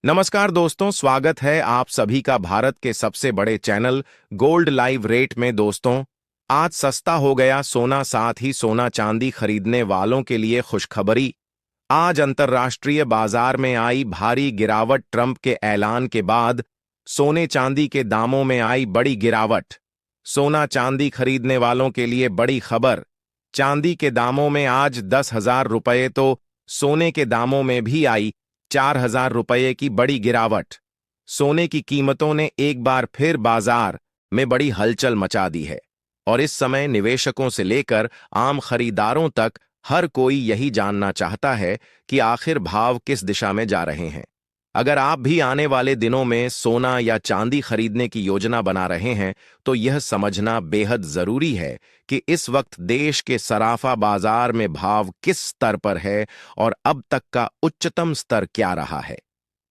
नमस्कार दोस्तों, स्वागत है आप सभी का भारत के सबसे बड़े चैनल गोल्ड लाइव रेट में। दोस्तों, आज सस्ता हो गया सोना, साथ ही सोना चांदी खरीदने वालों के लिए खुशखबरी। आज अंतर्राष्ट्रीय बाजार में आई भारी गिरावट। ट्रंप के ऐलान के बाद सोने चांदी के दामों में आई बड़ी गिरावट। सोना चांदी खरीदने वालों के लिए बड़ी खबर। चांदी के दामों में आज 10,000 रुपये तो सोने के दामों में भी आई 4,000 रुपये की बड़ी गिरावट। सोने की कीमतों ने एक बार फिर बाजार में बड़ी हलचल मचा दी है और इस समय निवेशकों से लेकर आम खरीदारों तक हर कोई यही जानना चाहता है कि आखिर भाव किस दिशा में जा रहे हैं। अगर आप भी आने वाले दिनों में सोना या चांदी खरीदने की योजना बना रहे हैं तो यह समझना बेहद जरूरी है कि इस वक्त देश के सराफा बाजार में भाव किस स्तर पर है और अब तक का उच्चतम स्तर क्या रहा है।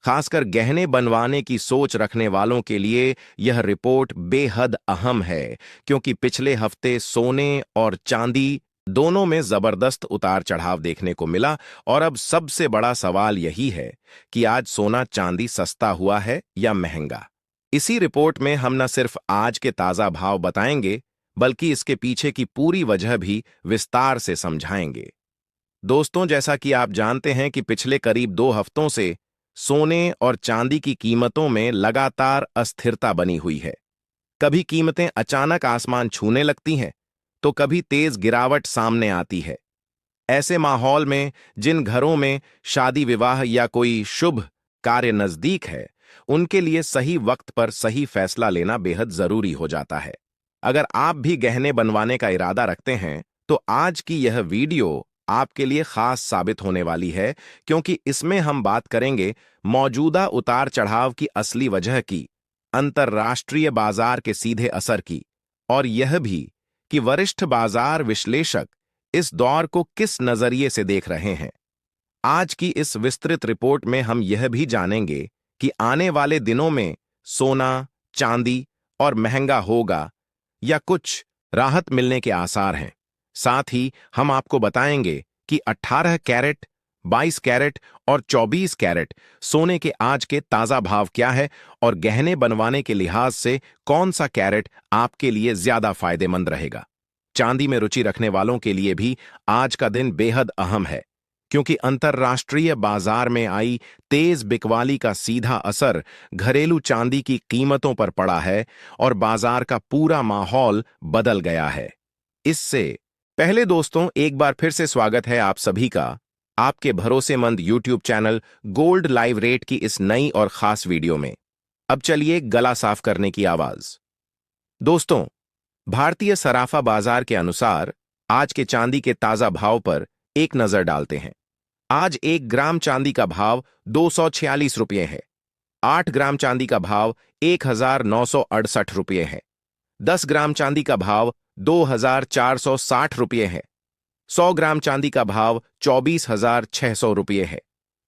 खासकर गहने बनवाने की सोच रखने वालों के लिए यह रिपोर्ट बेहद अहम है, क्योंकि पिछले हफ्ते सोने और चांदी दोनों में जबरदस्त उतार चढ़ाव देखने को मिला और अब सबसे बड़ा सवाल यही है कि आज सोना चांदी सस्ता हुआ है या महंगा। इसी रिपोर्ट में हम न सिर्फ आज के ताजा भाव बताएंगे, बल्कि इसके पीछे की पूरी वजह भी विस्तार से समझाएंगे। दोस्तों, जैसा कि आप जानते हैं कि पिछले करीब 2 हफ्तों से सोने और चांदी की कीमतों में लगातार अस्थिरता बनी हुई है। कभी कीमतें अचानक आसमान छूने लगती हैं तो कभी तेज गिरावट सामने आती है। ऐसे माहौल में जिन घरों में शादी विवाह या कोई शुभ कार्य नजदीक है, उनके लिए सही वक्त पर सही फैसला लेना बेहद जरूरी हो जाता है। अगर आप भी गहने बनवाने का इरादा रखते हैं तो आज की यह वीडियो आपके लिए खास साबित होने वाली है, क्योंकि इसमें हम बात करेंगे मौजूदा उतार चढ़ाव की असली वजह की, अंतर्राष्ट्रीय बाजार के सीधे असर की, और यह भी कि वरिष्ठ बाजार विश्लेषक इस दौर को किस नजरिए से देख रहे हैं। आज की इस विस्तृत रिपोर्ट में हम यह भी जानेंगे कि आने वाले दिनों में सोना, चांदी और महंगा होगा या कुछ राहत मिलने के आसार हैं। साथ ही हम आपको बताएंगे कि 18 कैरेट, 22 कैरेट और 24 कैरेट सोने के आज के ताजा भाव क्या है और गहने बनवाने के लिहाज से कौन सा कैरेट आपके लिए ज्यादा फायदेमंद रहेगा। चांदी में रुचि रखने वालों के लिए भी आज का दिन बेहद अहम है, क्योंकि अंतर्राष्ट्रीय बाजार में आई तेज बिकवाली का सीधा असर घरेलू चांदी की कीमतों पर पड़ा है और बाजार का पूरा माहौल बदल गया है। इससे पहले दोस्तों, एक बार फिर से स्वागत है आप सभी का आपके भरोसेमंद YouTube channel gold live rate की इस नई और खास वीडियो में। अब चलिए गला साफ करने की आवाज। दोस्तों, भारतीय सराफा बाजार के अनुसार आज के चांदी के ताजा भाव पर एक नजर डालते हैं। आज 1 ग्राम चांदी का भाव 246 रुपये है। 8 ग्राम चांदी का भाव 1,968 रुपये है। 10 ग्राम चांदी का भाव 2,460 रुपये है। 100 ग्राम चांदी का भाव 24,600 रुपये है।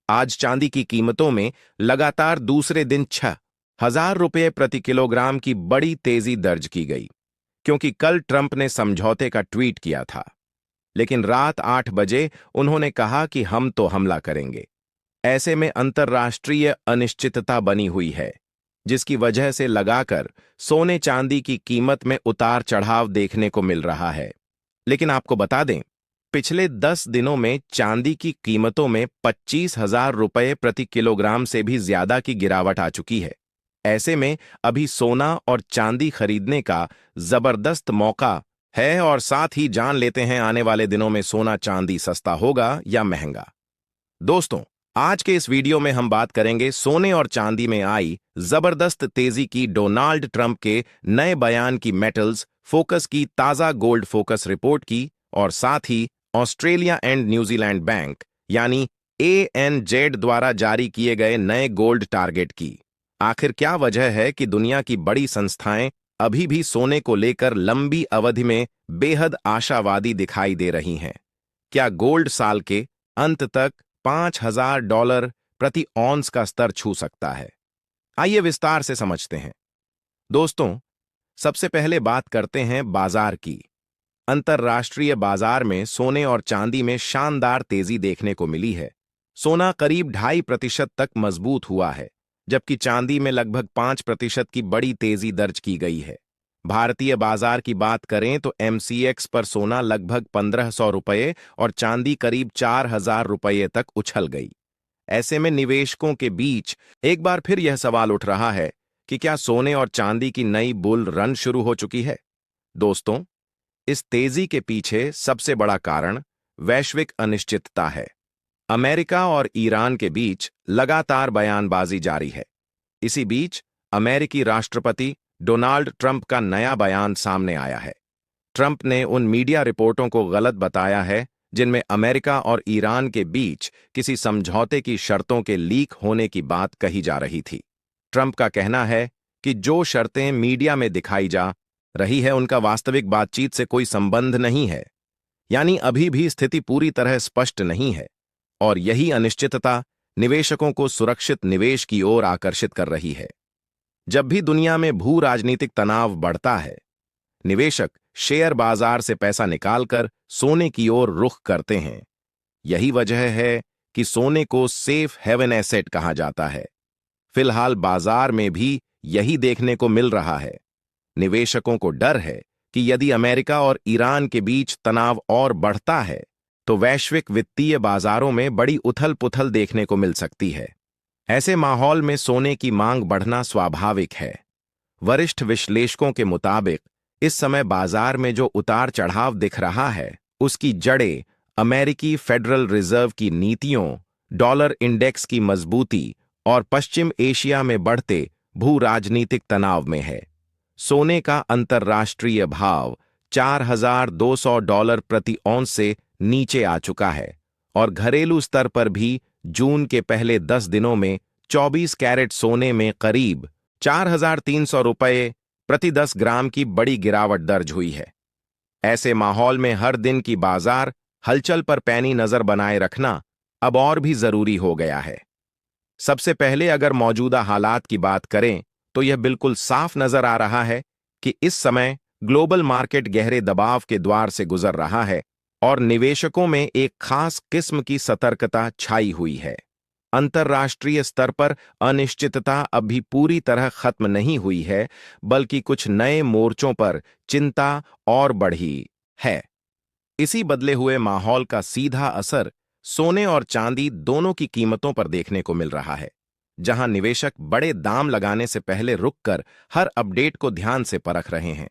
आज चांदी की कीमतों में लगातार दूसरे दिन 6,000 रुपये प्रति किलोग्राम की बड़ी तेजी दर्ज की गई, क्योंकि कल ट्रंप ने समझौते का ट्वीट किया था, लेकिन रात 8 बजे उन्होंने कहा कि हम तो हमला करेंगे। ऐसे में अंतर्राष्ट्रीय अनिश्चितता बनी हुई है, जिसकी वजह से लगाकर सोने चांदी की कीमत में उतार चढ़ाव देखने को मिल रहा है। लेकिन आपको बता दें, पिछले 10 दिनों में चांदी की कीमतों में 25,000 रुपये प्रति किलोग्राम से भी ज्यादा की गिरावट आ चुकी है। ऐसे में अभी सोना और चांदी खरीदने का जबरदस्त मौका है और साथ ही जान लेते हैं आने वाले दिनों में सोना चांदी सस्ता होगा या महंगा। दोस्तों, आज के इस वीडियो में हम बात करेंगे सोने और चांदी में आई जबरदस्त तेजी की, डोनाल्ड ट्रंप के नए बयान की, मेटल्स फोकस की ताजा गोल्ड फोकस रिपोर्ट की, और साथ ही ऑस्ट्रेलिया एंड न्यूजीलैंड बैंक यानी ANZ द्वारा जारी किए गए नए गोल्ड टारगेट की। आखिर क्या वजह है कि दुनिया की बड़ी संस्थाएं अभी भी सोने को लेकर लंबी अवधि में बेहद आशावादी दिखाई दे रही हैं? क्या गोल्ड साल के अंत तक $5,000 प्रति औंस का स्तर छू सकता है? आइए विस्तार से समझते हैं। दोस्तों, सबसे पहले बात करते हैं बाजार की। अंतर्राष्ट्रीय बाजार में सोने और चांदी में शानदार तेजी देखने को मिली है। सोना करीब 2.5% तक मजबूत हुआ है, जबकि चांदी में लगभग 5% की बड़ी तेजी दर्ज की गई है। भारतीय बाजार की बात करें तो एमसीएक्स पर सोना लगभग 1500 रुपये और चांदी करीब 4000 रुपये तक उछल गई। ऐसे में निवेशकों के बीच एक बार फिर यह सवाल उठ रहा है कि क्या सोने और चांदी की नई बुल रन शुरू हो चुकी है। दोस्तों, इस तेजी के पीछे सबसे बड़ा कारण वैश्विक अनिश्चितता है। अमेरिका और ईरान के बीच लगातार बयानबाजी जारी है। इसी बीच अमेरिकी राष्ट्रपति डोनाल्ड ट्रंप का नया बयान सामने आया है। ट्रंप ने उन मीडिया रिपोर्टों को गलत बताया है जिनमें अमेरिका और ईरान के बीच किसी समझौते की शर्तों के लीक होने की बात कही जा रही थी। ट्रंप का कहना है कि जो शर्तें मीडिया में दिखाई जा रही है उनका वास्तविक बातचीत से कोई संबंध नहीं है। यानी अभी भी स्थिति पूरी तरह स्पष्ट नहीं है और यही अनिश्चितता निवेशकों को सुरक्षित निवेश की ओर आकर्षित कर रही है। जब भी दुनिया में भू राजनीतिक तनाव बढ़ता है, निवेशक शेयर बाजार से पैसा निकालकर सोने की ओर रुख करते हैं। यही वजह है कि सोने को सेफ हेवन एसेट कहा जाता है। फिलहाल बाजार में भी यही देखने को मिल रहा है। निवेशकों को डर है कि यदि अमेरिका और ईरान के बीच तनाव और बढ़ता है तो वैश्विक वित्तीय बाजारों में बड़ी उथल-पुथल देखने को मिल सकती है। ऐसे माहौल में सोने की मांग बढ़ना स्वाभाविक है। वरिष्ठ विश्लेषकों के मुताबिक इस समय बाजार में जो उतार चढ़ाव दिख रहा है, उसकी जड़ें अमेरिकी फेडरल रिजर्व की नीतियों, डॉलर इंडेक्स की मजबूती और पश्चिम एशिया में बढ़ते भू राजनीतिक तनाव में है। सोने का अंतर्राष्ट्रीय भाव $4200 प्रति औंस से नीचे आ चुका है और घरेलू स्तर पर भी जून के पहले 10 दिनों में 24 कैरेट सोने में करीब 4300 रुपये प्रति 10 ग्राम की बड़ी गिरावट दर्ज हुई है। ऐसे माहौल में हर दिन की बाजार हलचल पर पैनी नजर बनाए रखना अब और भी जरूरी हो गया है। सबसे पहले अगर मौजूदा हालात की बात करें तो यह बिल्कुल साफ नजर आ रहा है कि इस समय ग्लोबल मार्केट गहरे दबाव के द्वार से गुजर रहा है और निवेशकों में एक खास किस्म की सतर्कता छाई हुई है। अंतर्राष्ट्रीय स्तर पर अनिश्चितता अभी पूरी तरह खत्म नहीं हुई है, बल्कि कुछ नए मोर्चों पर चिंता और बढ़ी है। इसी बदले हुए माहौल का सीधा असर सोने और चांदी दोनों की कीमतों पर देखने को मिल रहा है, जहां निवेशक बड़े दाम लगाने से पहले रुककर हर अपडेट को ध्यान से परख रहे हैं।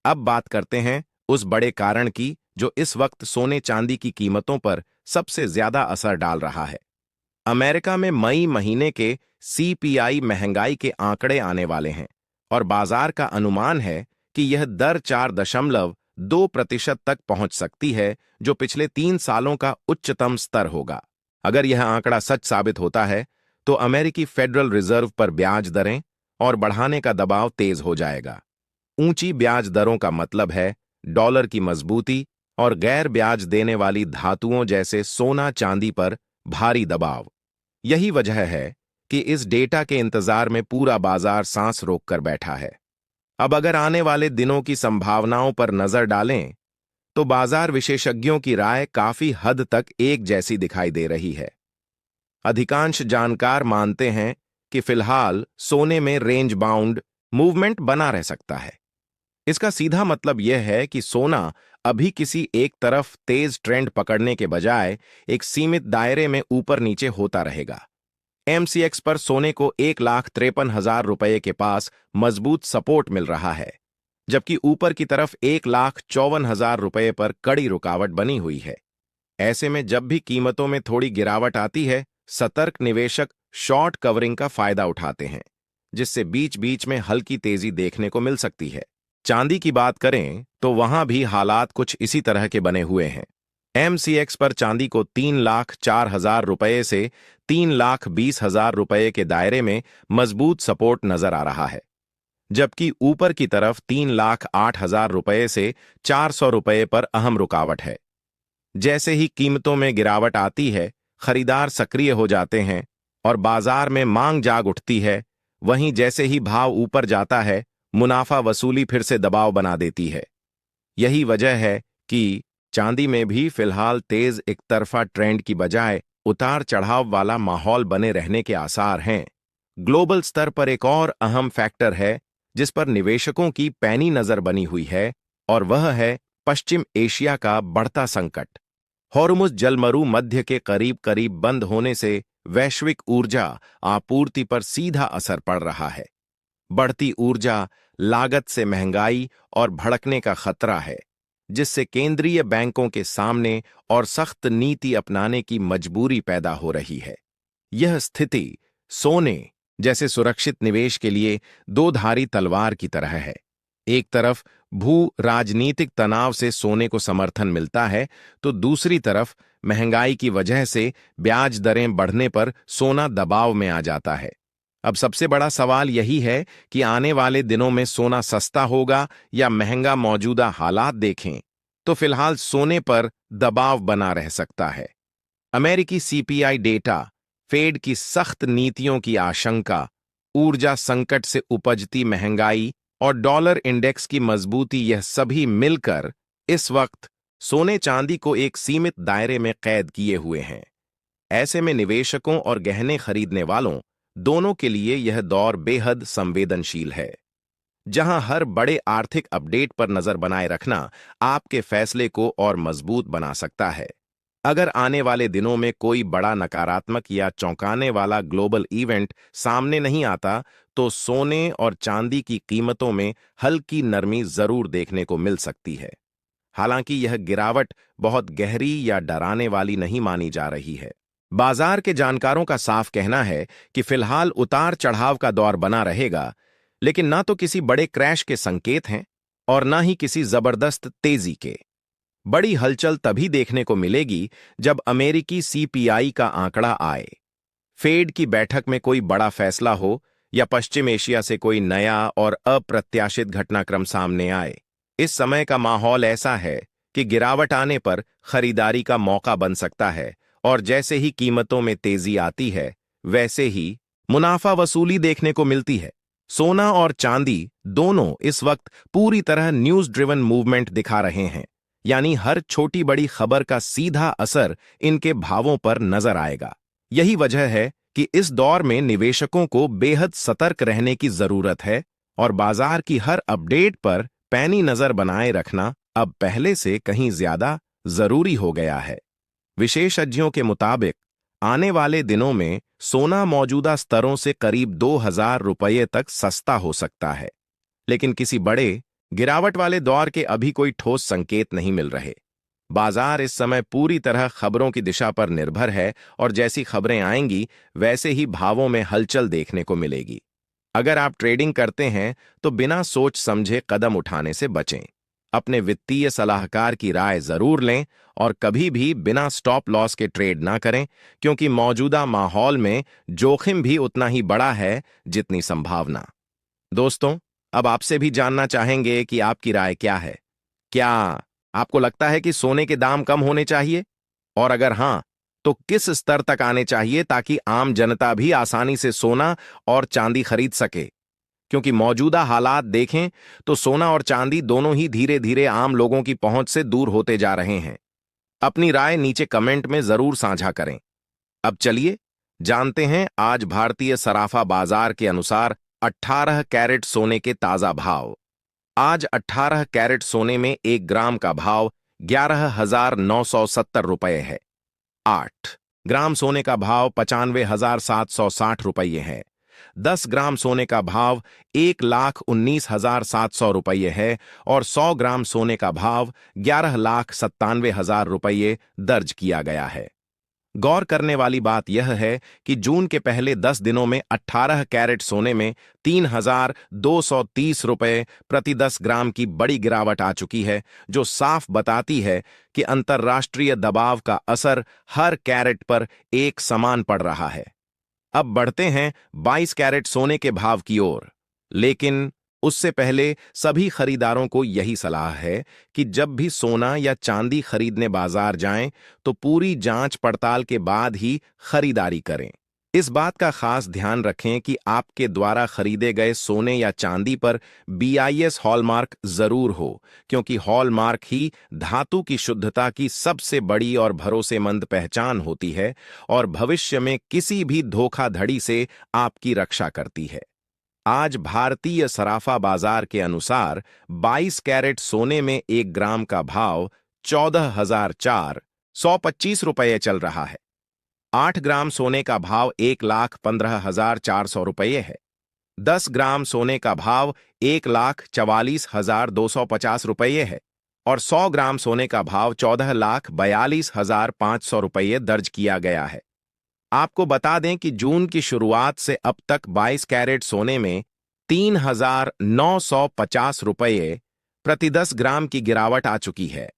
अब बात करते हैं उस बड़े कारण की जो इस वक्त सोने चांदी की कीमतों पर सबसे ज्यादा असर डाल रहा है। अमेरिका में मई महीने के सीपीआई महंगाई के आंकड़े आने वाले हैं और बाजार का अनुमान है कि यह दर 4.2% तक पहुंच सकती है, जो पिछले 3 सालों का उच्चतम स्तर होगा। अगर यह आंकड़ा सच साबित होता है तो अमेरिकी फेडरल रिजर्व पर ब्याज दरें और बढ़ाने का दबाव तेज हो जाएगा। ऊंची ब्याज दरों का मतलब है डॉलर की मजबूती और गैर ब्याज देने वाली धातुओं जैसे सोना चांदी पर भारी दबाव। यही वजह है कि इस डेटा के इंतजार में पूरा बाजार सांस रोककर बैठा है। अब अगर आने वाले दिनों की संभावनाओं पर नजर डालें तो बाजार विशेषज्ञों की राय काफी हद तक एक जैसी दिखाई दे रही है। अधिकांश जानकार मानते हैं कि फिलहाल सोने में रेंज बाउंड मूवमेंट बना रह सकता है। इसका सीधा मतलब यह है कि सोना अभी किसी एक तरफ तेज ट्रेंड पकड़ने के बजाय एक सीमित दायरे में ऊपर नीचे होता रहेगा। एमसीएक्स पर सोने को 1,53,000 रुपये के पास मजबूत सपोर्ट मिल रहा है, जबकि ऊपर की तरफ 1,54,000 रुपये पर कड़ी रुकावट बनी हुई है। ऐसे में जब भी कीमतों में थोड़ी गिरावट आती है, सतर्क निवेशक शॉर्ट कवरिंग का फायदा उठाते हैं, जिससे बीच बीच में हल्की तेजी देखने को मिल सकती है। चांदी की बात करें तो वहां भी हालात कुछ इसी तरह के बने हुए हैं। एमसीएक्स पर चांदी को 3,04,000 रुपये से 3,20,000 रुपये के दायरे में मजबूत सपोर्ट नजर आ रहा है, जबकि ऊपर की तरफ 3,08,000 रुपये से 400 रुपये पर अहम रुकावट है। जैसे ही कीमतों में गिरावट आती है, खरीदार सक्रिय हो जाते हैं और बाजार में मांग जाग उठती है। वहीं जैसे ही भाव ऊपर जाता है, मुनाफा वसूली फिर से दबाव बना देती है। यही वजह है कि चांदी में भी फिलहाल तेज एक तरफा ट्रेंड की बजाय उतार चढ़ाव वाला माहौल बने रहने के आसार हैं। ग्लोबल स्तर पर एक और अहम फैक्टर है जिस पर निवेशकों की पैनी नजर बनी हुई है, और वह है पश्चिम एशिया का बढ़ता संकट। हॉर्मुज़ जलमरू मध्य के करीब करीब बंद होने से वैश्विक ऊर्जा आपूर्ति पर सीधा असर पड़ रहा है। बढ़ती ऊर्जा लागत से महंगाई और भड़कने का खतरा है, जिससे केंद्रीय बैंकों के सामने और सख्त नीति अपनाने की मजबूरी पैदा हो रही है। यह स्थिति सोने जैसे सुरक्षित निवेश के लिए दो धारी तलवार की तरह है। एक तरफ भू राजनीतिक तनाव से सोने को समर्थन मिलता है, तो दूसरी तरफ महंगाई की वजह से ब्याज दरें बढ़ने पर सोना दबाव में आ जाता है। अब सबसे बड़ा सवाल यही है कि आने वाले दिनों में सोना सस्ता होगा या महंगा। मौजूदा हालात देखें तो फिलहाल सोने पर दबाव बना रह सकता है। अमेरिकी सीपीआई डेटा, फेड की सख्त नीतियों की आशंका, ऊर्जा संकट से उपजती महंगाई और डॉलर इंडेक्स की मजबूती, यह सभी मिलकर इस वक्त सोने चांदी को एक सीमित दायरे में कैद किए हुए हैं। ऐसे में निवेशकों और गहने खरीदने वालों दोनों के लिए यह दौर बेहद संवेदनशील है, जहां हर बड़े आर्थिक अपडेट पर नजर बनाए रखना आपके फैसले को और मजबूत बना सकता है। अगर आने वाले दिनों में कोई बड़ा नकारात्मक या चौंकाने वाला ग्लोबल इवेंट सामने नहीं आता, तो सोने और चांदी की कीमतों में हल्की नरमी जरूर देखने को मिल सकती है। हालांकि यह गिरावट बहुत गहरी या डराने वाली नहीं मानी जा रही है। बाजार के जानकारों का साफ कहना है कि फिलहाल उतार चढ़ाव का दौर बना रहेगा, लेकिन ना तो किसी बड़े क्रैश के संकेत हैं और ना ही किसी जबरदस्त तेजी के। बड़ी हलचल तभी देखने को मिलेगी जब अमेरिकी सीपीआई का आंकड़ा आए, फेड की बैठक में कोई बड़ा फैसला हो या पश्चिम एशिया से कोई नया और अप्रत्याशित घटनाक्रम सामने आए। इस समय का माहौल ऐसा है कि गिरावट आने पर खरीदारी का मौका बन सकता है, और जैसे ही कीमतों में तेजी आती है वैसे ही मुनाफा वसूली देखने को मिलती है। सोना और चांदी दोनों इस वक्त पूरी तरह न्यूज ड्रिवन मूवमेंट दिखा रहे हैं, यानी हर छोटी बड़ी खबर का सीधा असर इनके भावों पर नजर आएगा। यही वजह है कि इस दौर में निवेशकों को बेहद सतर्क रहने की जरूरत है, और बाजार की हर अपडेट पर पैनी नजर बनाए रखना अब पहले से कहीं ज्यादा जरूरी हो गया है। विशेषज्ञों के मुताबिक आने वाले दिनों में सोना मौजूदा स्तरों से करीब 2000 रुपये तक सस्ता हो सकता है, लेकिन किसी बड़े गिरावट वाले दौर के अभी कोई ठोस संकेत नहीं मिल रहे। बाजार इस समय पूरी तरह खबरों की दिशा पर निर्भर है, और जैसी खबरें आएंगी वैसे ही भावों में हलचल देखने को मिलेगी। अगर आप ट्रेडिंग करते हैं तो बिना सोच समझे कदम उठाने से बचें। अपने वित्तीय सलाहकार की राय जरूर लें, और कभी भी बिना स्टॉप लॉस के ट्रेड ना करें, क्योंकि मौजूदा माहौल में जोखिम भी उतना ही बड़ा है जितनी संभावना। दोस्तों, अब आपसे भी जानना चाहेंगे कि आपकी राय क्या है। क्या आपको लगता है कि सोने के दाम कम होने चाहिए, और अगर हां, तो किस स्तर तक आने चाहिए ताकि आम जनता भी आसानी से सोना और चांदी खरीद सके? क्योंकि मौजूदा हालात देखें तो सोना और चांदी दोनों ही धीरे धीरे आम लोगों की पहुंच से दूर होते जा रहे हैं। अपनी राय नीचे कमेंट में जरूर साझा करें। अब चलिए जानते हैं आज भारतीय सराफा बाजार के अनुसार 18 कैरेट सोने के ताजा भाव। आज 18 कैरेट सोने में 1 ग्राम का भाव 11,970 रुपये है। 8 ग्राम सोने का भाव 95,760 रुपये है। 10 ग्राम सोने का भाव 1,19,700 रुपये है, और 100 ग्राम सोने का भाव 11,97,000 रुपये दर्ज किया गया है। गौर करने वाली बात यह है कि जून के पहले 10 दिनों में 18 कैरेट सोने में 3,230 रुपये प्रति 10 ग्राम की बड़ी गिरावट आ चुकी है, जो साफ बताती है कि अंतर्राष्ट्रीय दबाव का असर हर कैरेट पर एक समान पड़ रहा है। अब बढ़ते हैं 22 कैरेट सोने के भाव की ओर, लेकिन उससे पहले सभी खरीदारों को यही सलाह है कि जब भी सोना या चांदी खरीदने बाजार जाएं तो पूरी जांच पड़ताल के बाद ही खरीदारी करें। इस बात का खास ध्यान रखें कि आपके द्वारा खरीदे गए सोने या चांदी पर बीआईएस हॉलमार्क जरूर हो, क्योंकि हॉलमार्क ही धातु की शुद्धता की सबसे बड़ी और भरोसेमंद पहचान होती है और भविष्य में किसी भी धोखाधड़ी से आपकी रक्षा करती है। आज भारतीय सराफा बाजार के अनुसार 22 कैरेट सोने में 1 ग्राम का भाव 14,425 रुपये चल रहा है। 8 ग्राम सोने का भाव 1,15,400 रुपये है। 10 ग्राम सोने का भाव 1,44,250 रुपये है और 100 ग्राम सोने का भाव 14,42,500 रुपये दर्ज किया गया है। आपको बता दें कि जून की शुरुआत से अब तक 22 कैरेट सोने में 3,950 रुपये प्रति 10 ग्राम की गिरावट आ चुकी है।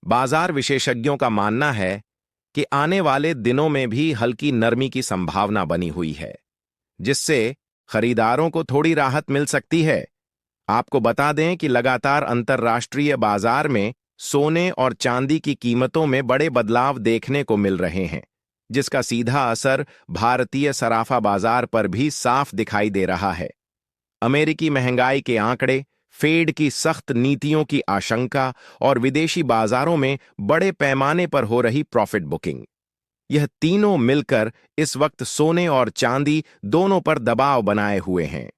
बाजार विशेषज्ञों का मानना है कि आने वाले दिनों में भी हल्की नरमी की संभावना बनी हुई है, जिससे खरीदारों को थोड़ी राहत मिल सकती है। आपको बता दें कि लगातार अंतर्राष्ट्रीय बाजार में सोने और चांदी की कीमतों में बड़े बदलाव देखने को मिल रहे हैं, जिसका सीधा असर भारतीय सराफा बाजार पर भी साफ दिखाई दे रहा है। अमेरिकी महंगाई के आंकड़े, फेड की सख्त नीतियों की आशंका और विदेशी बाजारों में बड़े पैमाने पर हो रही प्रॉफिट बुकिंग, यह तीनों मिलकर इस वक्त सोने और चांदी दोनों पर दबाव बनाए हुए हैं।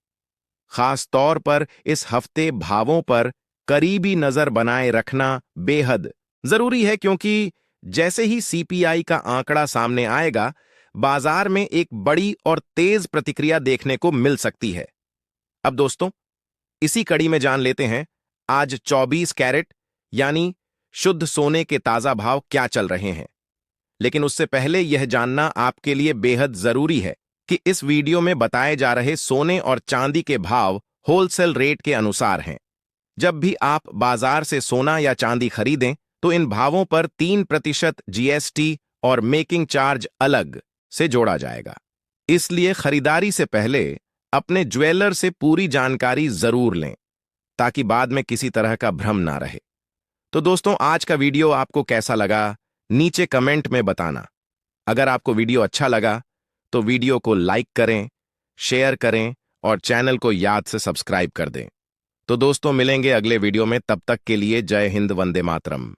खास तौर पर इस हफ्ते भावों पर करीबी नजर बनाए रखना बेहद जरूरी है, क्योंकि जैसे ही सीपीआई का आंकड़ा सामने आएगा, बाजार में एक बड़ी और तेज प्रतिक्रिया देखने को मिल सकती है। अब दोस्तों, इसी कड़ी में जान लेते हैं आज 24 कैरेट यानी शुद्ध सोने के ताजा भाव क्या चल रहे हैं। लेकिन उससे पहले यह जानना आपके लिए बेहद जरूरी है कि इस वीडियो में बताए जा रहे सोने और चांदी के भाव होलसेल रेट के अनुसार हैं। जब भी आप बाजार से सोना या चांदी खरीदें तो इन भावों पर 3% जीएसटी और मेकिंग चार्ज अलग से जोड़ा जाएगा। इसलिए खरीदारी से पहले अपने ज्वेलर से पूरी जानकारी जरूर लें, ताकि बाद में किसी तरह का भ्रम ना रहे। तो दोस्तों, आज का वीडियो आपको कैसा लगा नीचे कमेंट में बताना। अगर आपको वीडियो अच्छा लगा तो वीडियो को लाइक करें, शेयर करें और चैनल को याद से सब्सक्राइब कर दें। तो दोस्तों, मिलेंगे अगले वीडियो में। तब तक के लिए जय हिंद, वंदे मातरम।